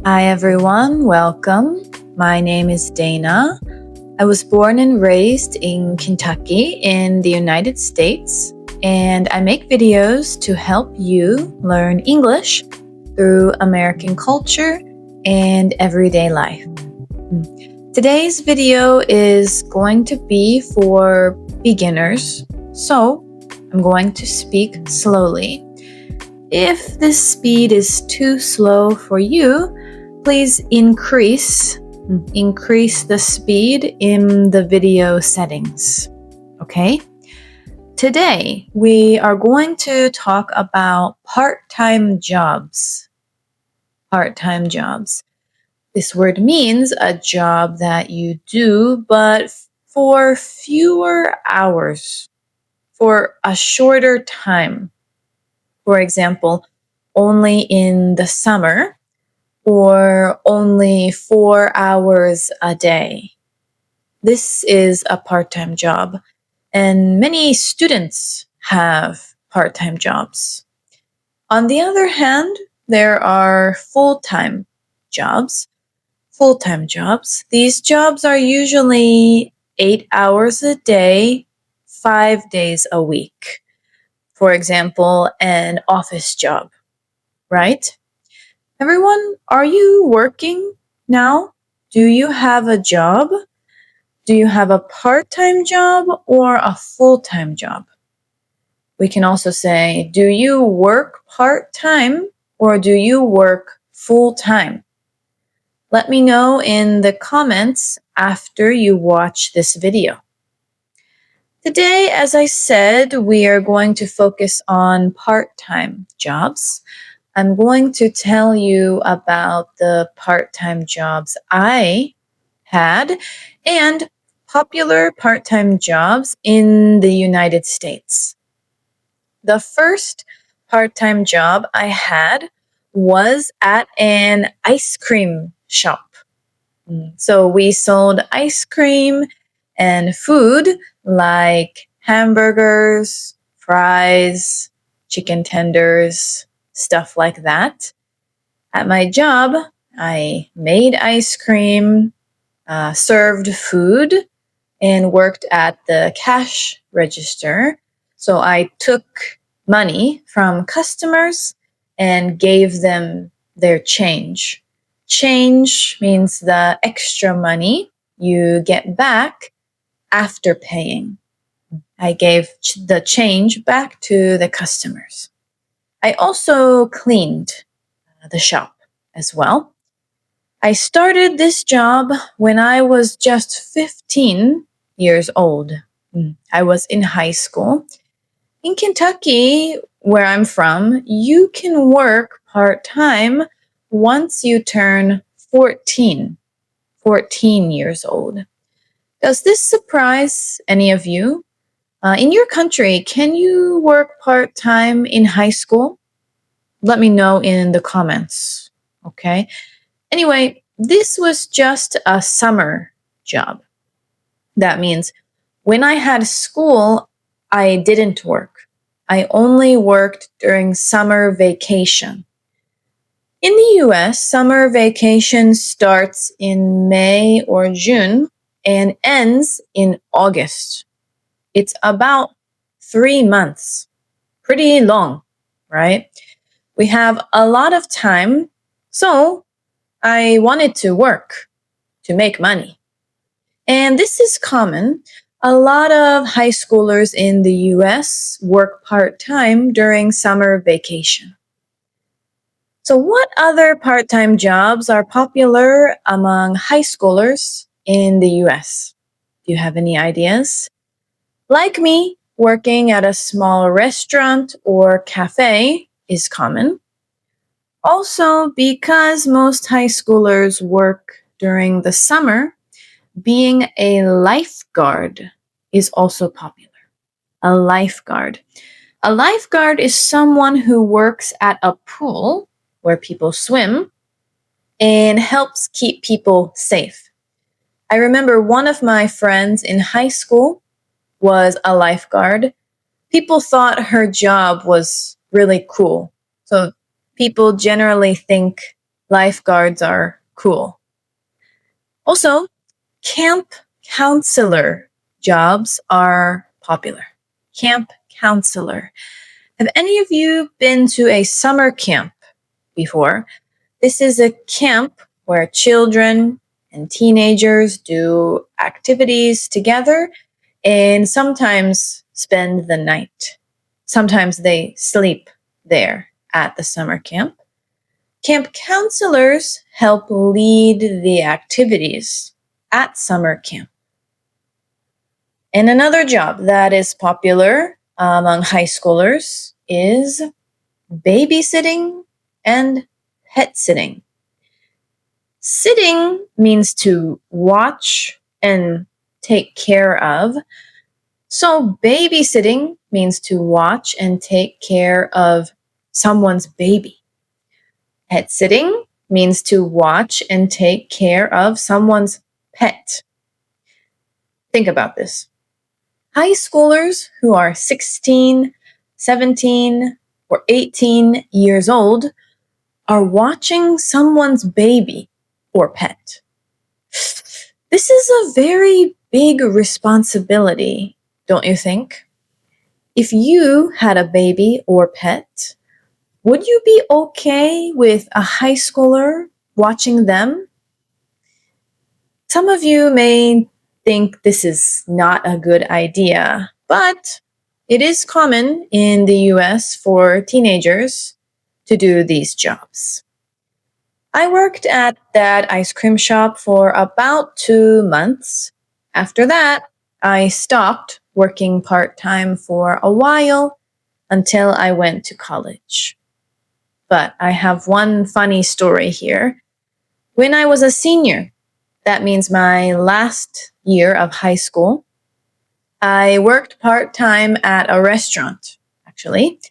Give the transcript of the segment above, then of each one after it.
Hi everyone, welcome. My name is Dana. I was born and raised in Kentucky in the United States, and I make videos to help you learn English through American culture and everyday life. Today's video is going to be for beginners, so I'm going to speak slowly. If this speed is too slow for you, please increase the speed in the video settings. Okay? Today, we are going to talk about part-time jobs. Part-time jobs. This word means a job that you do, but for fewer hours, for a shorter time. For example, only in the summer, or only 4 hours a day. This is a part-time job, and many students have part-time jobs. On the other hand, there are full-time jobs. Full-time jobs. These jobs are usually 8 hours a day, 5 days a week. For example, an office job, right? Everyone, are you working now? Do you have a job? Do you have a part-time job or a full-time job? We can also say, do you work part-time or do you work full-time? Let me know in the comments after you watch this video. Today, as I said, we are going to focus on part-time jobs. I'm going to tell you about the part-time jobs I had and popular part-time jobs in the United States. The first part-time job I had was at an ice cream shop. So we sold ice cream and food like hamburgers, fries, chicken tenders, stuff like that. At my job, I made ice cream, served food, and worked at the cash register. So I took money from customers and gave them their change. Change means the extra money you get back after paying. I gave the change back to the customers. I also cleaned the shop as well. I started this job when I was just 15 years old. I was in high school. In Kentucky, where I'm from, you can work part-time once you turn 14 years old. Does this surprise any of you? In your country, can you work part-time in high school? Let me know in the comments, okay? Anyway, this was just a summer job. That means when I had school, I didn't work. I only worked during summer vacation. In the US, summer vacation starts in May or June and ends in August. It's about 3 months. Pretty long, right? We have a lot of time, so I wanted to work to make money. And this is common. A lot of high schoolers in the US work part-time during summer vacation. So what other part-time jobs are popular among high schoolers in the US? Do you have any ideas? Like me, working at a small restaurant or cafe is common. Also, because most high schoolers work during the summer, being a lifeguard is also popular. A lifeguard. A lifeguard is someone who works at a pool where people swim and helps keep people safe. I remember one of my friends in high school was a lifeguard. People thought her job was really cool. So people generally think Lifeguards are cool. Also, camp counselor jobs are popular. Camp counselor. Have any of you been to a summer camp before? This is a camp where children and teenagers do activities together and sometimes spend the night. Sometimes they sleep there at the summer camp. Camp counselors help lead the activities at summer camp. And another job that is popular among high schoolers is babysitting and pet sitting. Sitting means to watch and take care of. So babysitting means to watch and take care of someone's baby. Pet sitting means to watch and take care of someone's pet. Think about this. High schoolers who are 16, 17, or 18 years old are watching someone's baby or pet. This is a very big responsibility, don't you think? If you had a baby or pet, would you be okay with a high schooler watching them? Some of you may think this is not a good idea, but it is common in the US for teenagers to do these jobs. I worked at that ice cream shop for about 2 months. After that, I stopped working part-time for a while until I went to college. But I have one funny story here. When I was a senior, that means my last year of high school, I worked part-time at a restaurant, actually.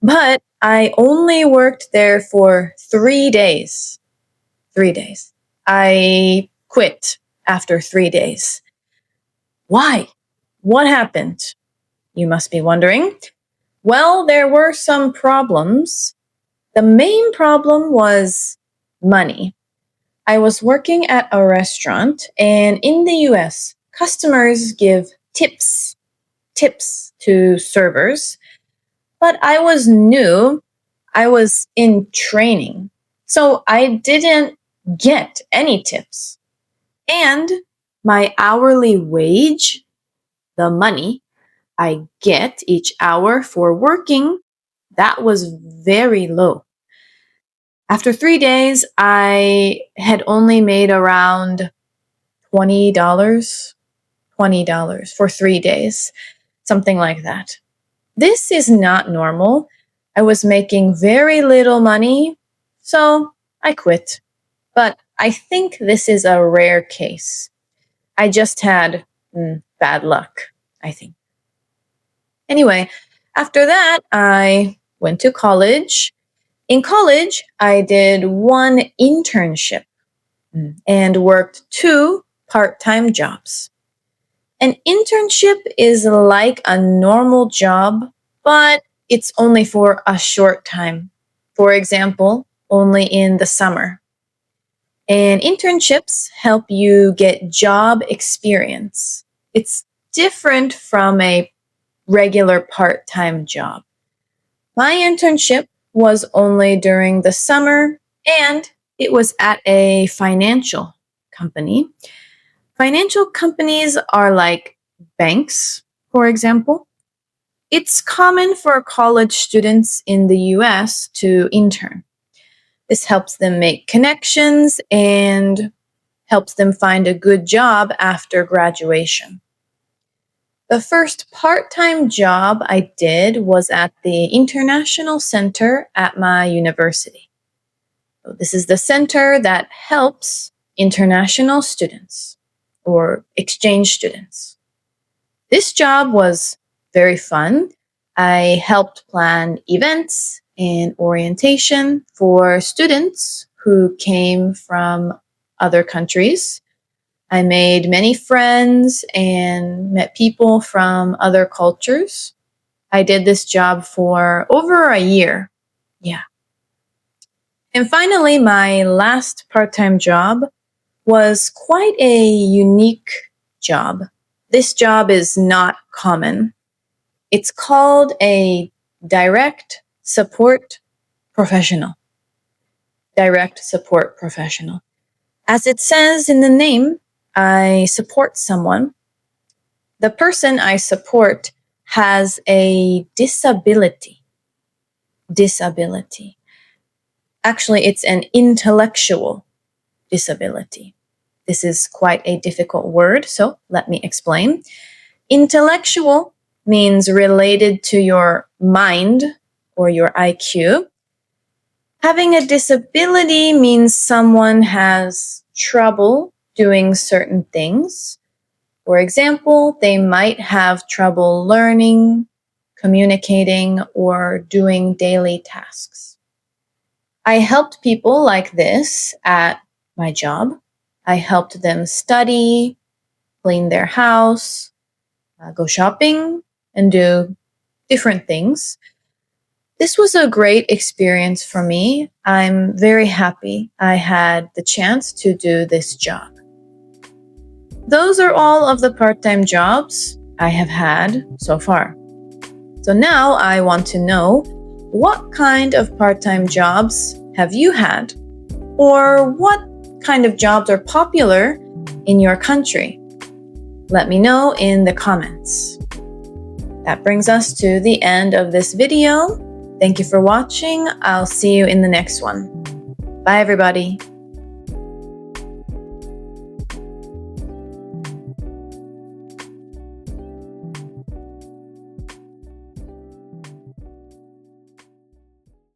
But I only worked there for 3 days. 3 days. I quit after 3 days. Why? What happened? You must be wondering. Well, there were some problems. The main problem was money. I was working at a restaurant, and in the US, customers give tips to servers. But I was new. I was in training. So I didn't get any tips. And my hourly wage, the money I get each hour for working, that was very low. After 3 days, I had only made around $20 for 3 days, something like that. This is not normal. I was making very little money, so I quit. But I think this is a rare case. I just had bad luck, I think. Anyway, after that, I went to college. In college, I did one internship and worked 2 part-time jobs. An internship is like a normal job, but it's only for a short time. For example, only in the summer. And internships help you get job experience. It's different from a regular part-time job. My internship was only during the summer, and it was at a financial company. Financial companies are like banks, for example. It's common for college students in the US to intern. This helps them make connections and helps them find a good job after graduation. The first part-time job I did was at the International Center at my university. This is the center that helps international students or exchange students. This job was very fun. I helped plan events and orientation for students who came from other countries. I made many friends and met people from other cultures. I did this job for over a year. Yeah. And finally, my last part-time job was quite a unique job. This job is not common. It's called a direct support professional. Direct support professional. As it says in the name, I support someone. The person I support has a disability. Disability. Actually, it's an intellectual disability. This is quite a difficult word, so let me explain. Intellectual means related to your mind or your IQ. Having a disability means someone has trouble doing certain things. For example, they might have trouble learning, communicating, or doing daily tasks. I helped people like this at my job. I helped them study, clean their house, go shopping, and do different things. This was a great experience for me. I'm very happy I had the chance to do this job. Those are all of the part-time jobs I have had so far. So now I want to know, what kind of part-time jobs have you had? Or what kind of jobs are popular in your country? Let me know in the comments. That brings us to the end of this video. Thank you for watching. I'll see you in the next one. Bye, everybody.